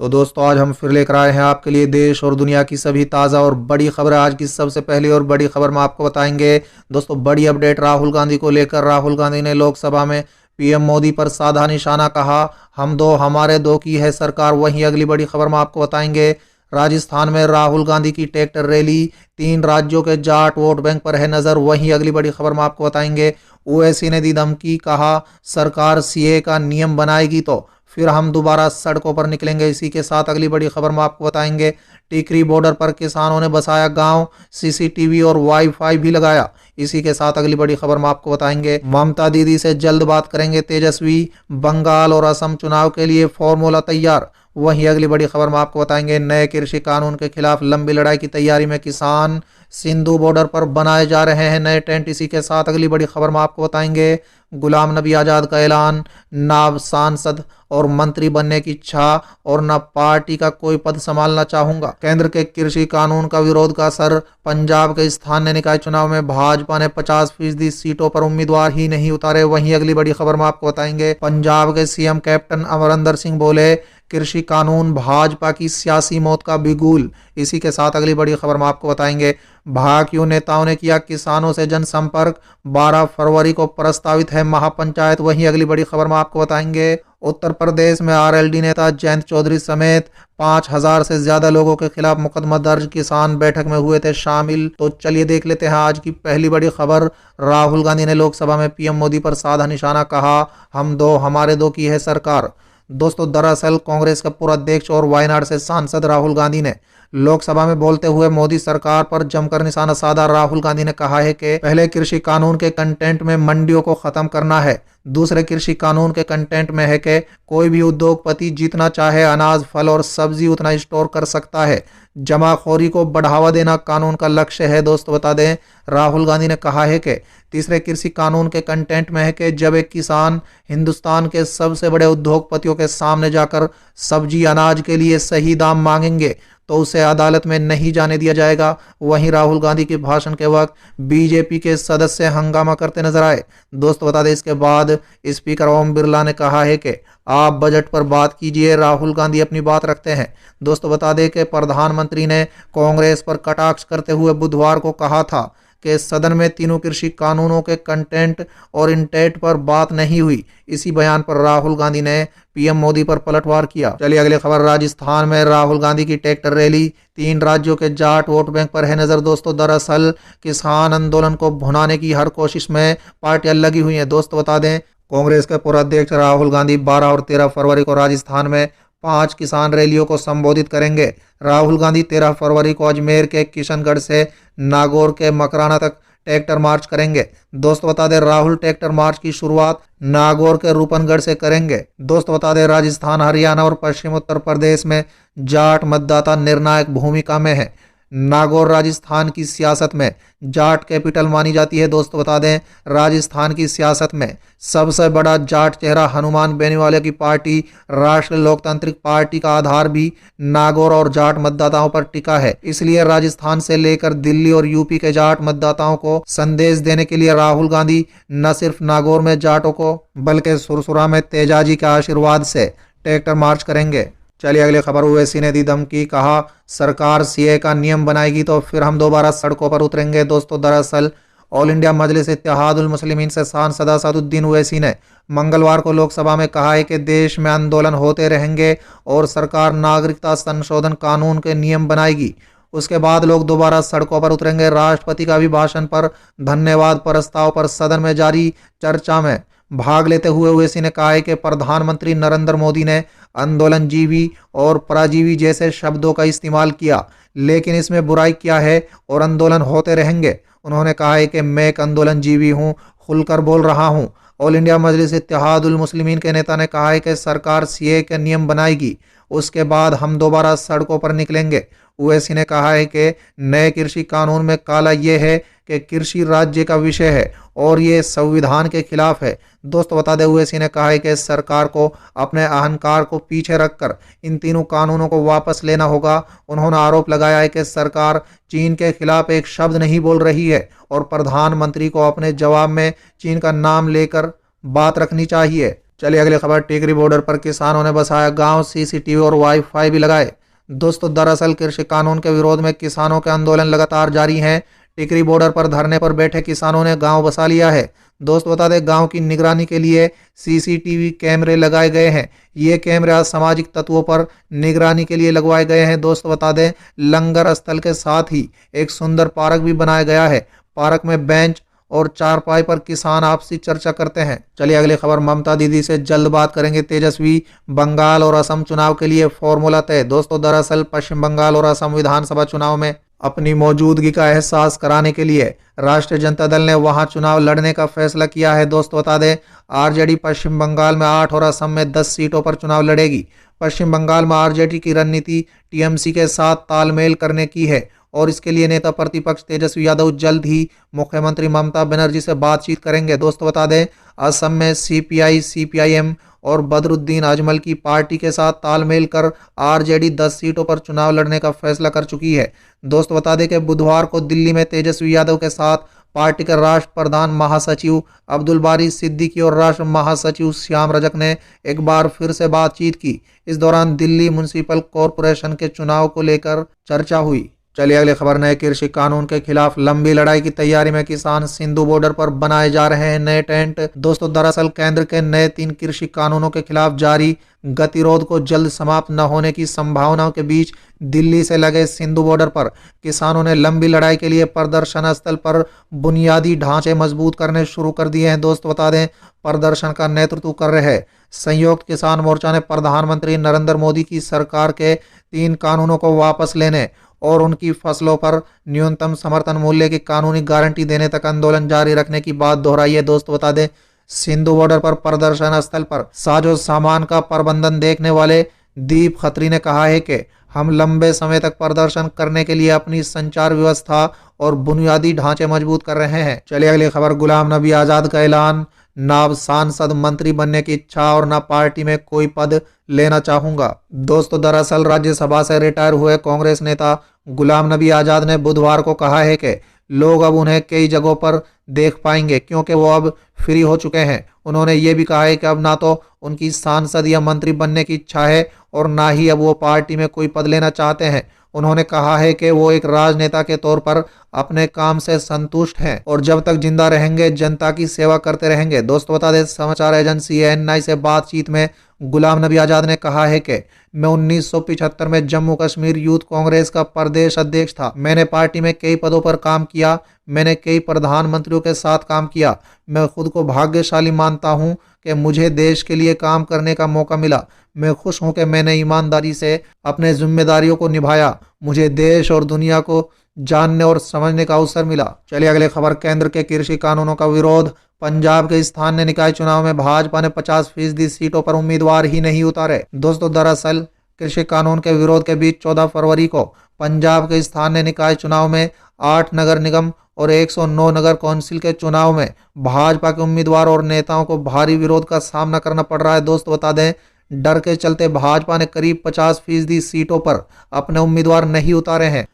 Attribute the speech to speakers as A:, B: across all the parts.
A: तो दोस्तों आज हम फिर लेकर आए हैं आपके लिए देश और दुनिया की सभी ताज़ा और बड़ी खबरें। आज की सबसे पहली और बड़ी खबर में आपको बताएंगे दोस्तों, बड़ी अपडेट राहुल गांधी को लेकर। राहुल गांधी ने लोकसभा में पीएम मोदी पर साधा निशाना, कहा हम दो हमारे दो की है सरकार। वहीं अगली बड़ी खबर में आपको बताएंगे, राजस्थान में राहुल गांधी की ट्रैक्टर रैली, 3 राज्यों के जाट वोट बैंक पर है नजर। वहीं अगली बड़ी खबर में आपको बताएंगे, ओवैसी ने दी धमकी, कहा सरकार सीए का नियम बनाएगी तो फिर हम दोबारा सड़कों पर निकलेंगे। इसी के साथ अगली बड़ी खबर में आपको बताएंगे, टिकरी बॉर्डर पर किसानों ने बसाया गांव, सीसीटीवी और वाईफाई भी लगाया। इसी के साथ अगली बड़ी खबर में आपको बताएंगे, ममता दीदी से जल्द बात करेंगे तेजस्वी, बंगाल और असम चुनाव के लिए फॉर्मूला तैयार। वहीं अगली बड़ी खबर में आपको बताएंगे, नए कृषि कानून के खिलाफ लंबी लड़ाई की तैयारी में किसान, सिंधु बॉर्डर पर बनाए जा रहे हैं नए टेंट। इसी के साथ अगली बड़ी खबर में आपको बताएंगे, गुलाम नबी आजाद का ऐलान, ना सांसद और मंत्री बनने की इच्छा और न पार्टी का कोई पद संभालना चाहूंगा। केंद्र के कृषि कानून का विरोध का असर, पंजाब के स्थानीय निकाय चुनाव में भाजपा ने 50% सीटों पर उम्मीदवार ही नहीं उतारे। वहीं अगली बड़ी खबर में आपको बताएंगे, पंजाब के सीएम कैप्टन अमरिंदर सिंह बोले, कृषि कानून भाजपा की सियासी मौत का बिगुल। इसी के साथ अगली बड़ी खबर में आपको बताएंगे, भाजपा नेताओं ने किया किसानों से जनसंपर्क, 12 फरवरी को प्रस्तावित है महापंचायत। वहीं अगली बड़ी खबर में आपको बताएंगे, उत्तर प्रदेश में आरएलडी नेता जयंत चौधरी समेत 5000 से ज्यादा लोगों के खिलाफ मुकदमा दर्ज, किसान बैठक में हुए थे शामिल। तो चलिए देख लेते हैं आज की पहली बड़ी खबर। राहुल गांधी ने लोकसभा में पीएम मोदी पर साधा निशाना, कहा हम दो हमारे दो की है सरकार। दोस्तों दरअसल कांग्रेस के पूर्व अध्यक्ष और वायनाड से सांसद राहुल गांधी ने लोकसभा में बोलते हुए मोदी सरकार पर जमकर निशाना साधा। राहुल गांधी ने कहा है कि पहले कृषि कानून के कंटेंट में मंडियों को खत्म करना है, दूसरे कृषि कानून के कंटेंट में है कि कोई भी उद्योगपति जितना चाहे अनाज, फल और सब्जी उतना स्टोर कर सकता है। जमाखोरी को बढ़ावा देना कानून का लक्ष्य है। दोस्तों बता दें, राहुल गांधी ने कहा है कि तीसरे कृषि कानून के कंटेंट में है कि जब एक किसान हिंदुस्तान के सबसे बड़े उद्योगपतियों के सामने जाकर सब्जी अनाज के लिए सही दाम मांगेंगे तो उसे अदालत में नहीं जाने दिया जाएगा। वहीं राहुल गांधी के भाषण के वक्त बीजेपी के सदस्य हंगामा करते नजर आए। दोस्तों बता दें, इसके बाद स्पीकर ओम बिरला ने कहा है कि आप बजट पर बात कीजिए, राहुल गांधी अपनी बात रखते हैं। दोस्तों बता दें कि प्रधानमंत्री ने कांग्रेस पर कटाक्ष करते हुए बुधवार को कहा था कि सदन में तीनों कृषि कानूनों के कंटेंट और इंटेंट पर बात नहीं हुई। इसी बयान पर राहुल गांधी ने पीएम मोदी पर पलटवार किया। चलिए अगली खबर, राजस्थान में राहुल गांधी की ट्रैक्टर रैली, 3 राज्यों के जाट वोट बैंक पर है नजर। दोस्तों दरअसल किसान आंदोलन को भुनाने की हर कोशिश में पार्टियां लगी हुई हैं। दोस्तों बता दें, कांग्रेस के पूर्व अध्यक्ष राहुल गांधी 12 और 13 फरवरी को राजस्थान में 5 किसान रैलियों को संबोधित करेंगे। राहुल गांधी 13 फरवरी को अजमेर के किशनगढ़ से नागौर के मकराना तक ट्रैक्टर मार्च करेंगे। दोस्तों बता दें, राहुल ट्रैक्टर मार्च की शुरुआत नागौर के रूपनगढ़ से करेंगे। दोस्तों बता दें, राजस्थान, हरियाणा और पश्चिम उत्तर प्रदेश में जाट मतदाता निर्णायक भूमिका में है। नागौर राजस्थान की सियासत में जाट कैपिटल मानी जाती है। दोस्तों बता दें, राजस्थान की सियासत में सबसे बड़ा जाट चेहरा हनुमान बेनीवाले की पार्टी राष्ट्रीय लोकतांत्रिक पार्टी का आधार भी नागौर और जाट मतदाताओं पर टिका है। इसलिए राजस्थान से लेकर दिल्ली और यूपी के जाट मतदाताओं को संदेश देने के लिए राहुल गांधी न सिर्फ नागौर में जाटों को बल्कि सुरसुरा में तेजाजी के आशीर्वाद से ट्रैक्टर मार्च करेंगे। चलिए अगली खबर, ओवैसी ने दी धमकी, कहा सरकार सीए का नियम बनाएगी तो फिर हम दोबारा सड़कों पर उतरेंगे। दोस्तों दरअसल ऑल इंडिया मजलिस इत्तेहादुल मुस्लिमीन से सांसद असदुद्दीन ओवैसी ने मंगलवार को लोकसभा में कहा है कि देश में आंदोलन होते रहेंगे और सरकार नागरिकता संशोधन कानून के नियम बनाएगी, उसके बाद लोग दोबारा सड़कों पर उतरेंगे। राष्ट्रपति का अभिभाषण पर धन्यवाद प्रस्ताव पर सदन में जारी चर्चा में भाग लेते हुए ओवैसी ने कहा है कि प्रधानमंत्री नरेंद्र मोदी ने आंदोलनजीवी और पराजीवी जैसे शब्दों का इस्तेमाल किया, लेकिन इसमें बुराई क्या है और आंदोलन होते रहेंगे। उन्होंने कहा है कि मैं एक आंदोलनजीवी हूं, खुलकर बोल रहा हूं। ऑल इंडिया मजलिस इत्तेहादुल मुस्लिमीन के नेता ने कहा है कि सरकार सीए के नियम बनाएगी, उसके बाद हम दोबारा सड़कों पर निकलेंगे। ओवैसी ने कहा है कि नए कृषि कानून में काला यह है कि कृषि राज्य का विषय है और ये संविधान के खिलाफ है। दोस्तों बता दें, ओवैसी ने कहा है कि सरकार को अपने अहंकार को पीछे रखकर इन तीनों कानूनों को वापस लेना होगा। उन्होंने आरोप लगाया है कि सरकार चीन के खिलाफ एक शब्द नहीं बोल रही है और प्रधानमंत्री को अपने जवाब में चीन का नाम लेकर बात रखनी चाहिए। चलिए अगली खबर, टिकरी बॉर्डर पर किसानों ने बसाया गांव, सीसीटीवी और वाईफाई भी लगाए। दोस्तों दरअसल कृषि कानून के विरोध में किसानों के आंदोलन लगातार जारी हैं। टिकरी बॉर्डर पर धरने पर बैठे किसानों ने गांव बसा लिया है। दोस्त बता दें, गांव की निगरानी के लिए सीसीटीवी कैमरे लगाए गए हैं। ये कैमरे असामाजिक तत्वों पर निगरानी के लिए लगवाए गए हैं। दोस्त बता दें, लंगर स्थल के साथ ही एक सुंदर पार्क भी बनाया गया है। पार्क में बेंच और चारपाई पर किसान आपसी चर्चा करते हैं। चलिए अगली खबर, ममता दीदी से जल्द बात करेंगे तेजस्वी, बंगाल और असम चुनाव के लिए फॉर्मूला तय। दोस्तों दरअसल पश्चिम बंगाल और असम विधानसभा चुनाव में अपनी मौजूदगी का एहसास कराने के लिए राष्ट्रीय जनता दल ने वहां चुनाव लड़ने का फैसला किया है। दोस्तों बता दें, आरजेडी पश्चिम बंगाल में 8 और असम में 10 सीटों पर चुनाव लड़ेगी। पश्चिम बंगाल में आरजेडी की रणनीति टीएमसी के साथ तालमेल करने की है और इसके लिए नेता प्रतिपक्ष तेजस्वी यादव जल्द ही मुख्यमंत्री ममता बनर्जी से बातचीत करेंगे। दोस्तों बता दें, असम में सीपीआई, सीपीआईएम और बदरुद्दीन अजमल की पार्टी के साथ तालमेल कर आरजेडी 10 सीटों पर चुनाव लड़ने का फैसला कर चुकी है। दोस्तों बता दें कि बुधवार को दिल्ली में तेजस्वी यादव के साथ पार्टी के राष्ट्र प्रधान महासचिव अब्दुल बारी सिद्दीकी और राष्ट्र महासचिव श्याम रजक ने एक बार फिर से बातचीत की। इस दौरान दिल्ली म्युनिसिपल कॉरपोरेशन के चुनाव को लेकर चर्चा हुई। चलिए अगली खबर, नए कृषि कानून के खिलाफ लंबी लड़ाई की तैयारी में किसान, सिंधु बॉर्डर पर बनाए जा रहे हैं नए टेंट। दोस्तों दरअसल केंद्र के नए 3 कृषि कानूनों के खिलाफ जारी गतिरोध को जल्द समाप्त न होने की संभावनाओं के बीच दिल्ली से लगे सिंधु बॉर्डर पर किसानों ने लंबी लड़ाई के लिए प्रदर्शन स्थल पर बुनियादी ढांचे मजबूत करने शुरू कर दिए हैं। दोस्त बता दें, प्रदर्शन का नेतृत्व कर रहे संयुक्त किसान मोर्चा ने प्रधानमंत्री नरेंद्र मोदी की सरकार के 3 कानूनों को वापस लेने और उनकी फसलों पर न्यूनतम समर्थन मूल्य की कानूनी गारंटी देने तक आंदोलन जारी रखने की बात दोहराई है। दोस्त बता दें, सिंधु बॉर्डर पर प्रदर्शन स्थल पर साजो सामान का प्रबंधन देखने वाले दीप खत्री ने कहा है कि हम लंबे समय तक प्रदर्शन करने के लिए अपनी संचार व्यवस्था और बुनियादी ढांचे मजबूत कर रहे हैं। चलिए अगली खबर, गुलाम नबी आजाद का ऐलान, ना सांसद मंत्री बनने की इच्छा और ना पार्टी में कोई पद लेना चाहूंगा। दोस्तों दरअसल राज्यसभा से रिटायर हुए कांग्रेस नेता गुलाम नबी आजाद ने बुधवार को कहा है कि लोग अब उन्हें कई जगहों पर देख पाएंगे क्योंकि वो अब फ्री हो चुके हैं। उन्होंने ये भी कहा है कि अब ना तो उनकी सांसद या मंत्री बनने की इच्छा है और ना ही अब वो पार्टी में कोई पद लेना चाहते हैं। उन्होंने कहा है कि वो एक राजनेता के तौर पर अपने काम से संतुष्ट हैं और जब तक जिंदा रहेंगे जनता की सेवा करते रहेंगे। दोस्तों बता दें, समाचार एजेंसी एएनआई से बातचीत में गुलाम नबी आजाद ने कहा है कि मैं 1975 में जम्मू कश्मीर यूथ कांग्रेस का प्रदेश अध्यक्ष था। मैंने पार्टी में कई पदों पर काम किया, मैंने कई प्रधानमंत्रियों के साथ काम किया। मैं खुद को भाग्यशाली मानता हूं कि मुझे देश के लिए काम करने का मौका मिला। मैं खुश हूं कि मैंने ईमानदारी से अपने जिम्मेदारियों को निभाया। मुझे देश और दुनिया को जानने और समझने का अवसर मिला। चलिए अगले खबर, केंद्र के कृषि कानूनों का विरोध, पंजाब के स्थानीय निकाय चुनाव में भाजपा ने 50% सीटों पर उम्मीदवार ही नहीं उतारे। दोस्तों दरअसल कृषि कानून के विरोध के बीच 14 फरवरी को पंजाब के स्थानीय निकाय चुनाव में 8 नगर निगम और 109 नगर कौंसिल के चुनाव में भाजपा के उम्मीदवार और नेताओं को भारी विरोध का सामना करना पड़ रहा है। दोस्त बता दें, डर के चलते भाजपा ने करीब 50% सीटों पर अपने उम्मीदवार नहीं उतारे हैं।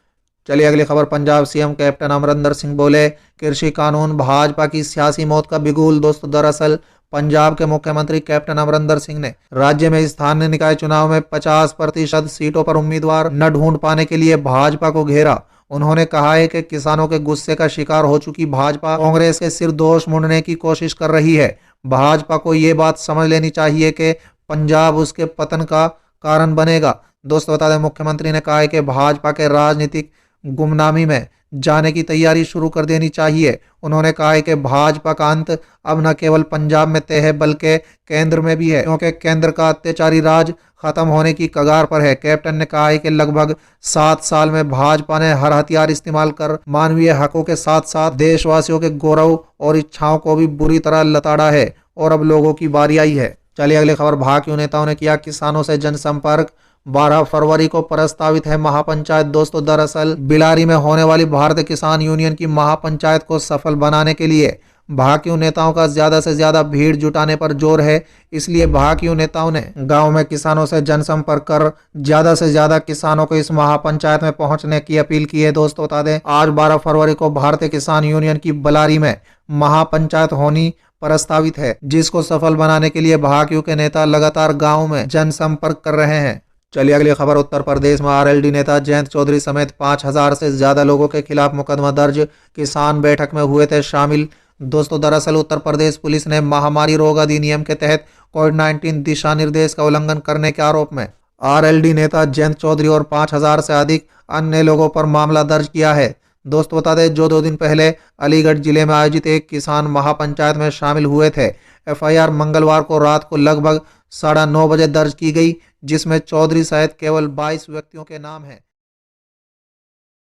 A: चलिए अगली खबर, पंजाब सीएम कैप्टन अमरिंदर सिंह बोले, कृषि कानून भाजपा की सियासी मौत का बिगुल। दोस्तों दरअसल पंजाब के मुख्यमंत्री कैप्टन अमरिंदर सिंह ने राज्य में स्थानीय निकाय चुनाव में 50% सीटों पर उम्मीदवार न ढूंढ पाने के लिए भाजपा को घेरा। उन्होंने कहा है कि किसानों के गुस्से का शिकार हो चुकी भाजपा कांग्रेस के सिर दोष मुड़ने की कोशिश कर रही है। भाजपा को ये बात समझ लेनी चाहिए कि पंजाब उसके पतन का कारण बनेगा। दोस्तों बता दें, मुख्यमंत्री ने कहा है कि भाजपा के राजनीतिक गुमनामी में जाने की तैयारी शुरू कर देनी चाहिए। उन्होंने कहा है कि भाजपा का अंत अब न केवल पंजाब में तय है बल्कि केंद्र में भी है, क्योंकि केंद्र का अत्याचारी राज खत्म होने की कगार पर है। कैप्टन ने कहा है कि लगभग 7 साल में भाजपा ने हर हथियार इस्तेमाल कर मानवीय हकों के साथ साथ देशवासियों के गौरव और इच्छाओं को भी बुरी तरह लताड़ा है और अब लोगों की बारी आई है। चलिए अगली खबर, भाजपा नेताओं ने किया किसानों से जनसंपर्क, 12 फरवरी को प्रस्तावित है महापंचायत। दोस्तों दरअसल बिलारी में होने वाली भारतीय किसान यूनियन की महापंचायत को सफल बनाने के लिए भाकियू नेताओं का ज्यादा से ज्यादा भीड़ जुटाने पर जोर है। इसलिए भाकियू नेताओं ने गांव में किसानों से जनसंपर्क कर ज्यादा से ज्यादा किसानों को इस महापंचायत में पहुंचने की अपील की है। दोस्तों बता दें, आज 12 फरवरी को भारतीय किसान यूनियन की बिलारी में महापंचायत होनी प्रस्तावित है, जिसको सफल बनाने के लिए भाकियू के नेता लगातार गाँव में जनसंपर्क कर रहे हैं। चलिए अगली खबर। उत्तर प्रदेश में आरएलडी नेता जयंत चौधरी समेत 5,000 से ज्यादा लोगों के खिलाफ मुकदमा दर्ज, किसान बैठक में हुए थे शामिल। दोस्तों, दरअसल उत्तर प्रदेश पुलिस ने महामारी रोग अधिनियम के तहत कोविड-19 दिशा निर्देश का उल्लंघन करने के आरोप में आरएलडी नेता जयंत चौधरी और 5,000 से अधिक अन्य लोगों पर मामला दर्ज किया है। दोस्तों, बता दें, जो 2 दिन पहले अलीगढ़ जिले में आयोजित एक किसान महापंचायत में शामिल हुए थे। एफआईआर मंगलवार को रात को लगभग 9:30 बजे दर्ज की गई, जिसमें चौधरी सहित केवल 22 व्यक्तियों के नाम हैं।